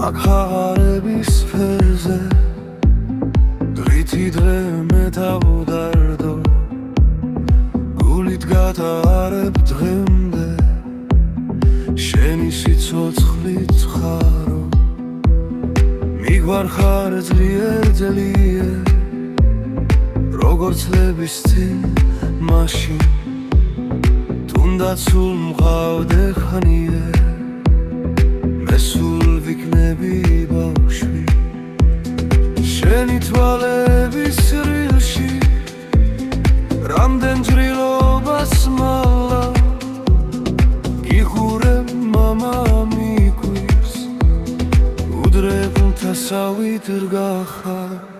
მაგხარების ფერზე დღითი დღე მეტავდარდო გულით გადაარებ დღემდე შენი სიცოცხლით ხარო მიგვარხარ ძლიერ როგორც ლების წინ მაშინ თუნდაც სულ მყავდე ხანიე მე სულ ვიქნები ბავშვი შენი თვალების რილში რამდენ ჯრილობას მალა გიხურებ მამა მიკვირს უდრეღლთა სავით რგახარ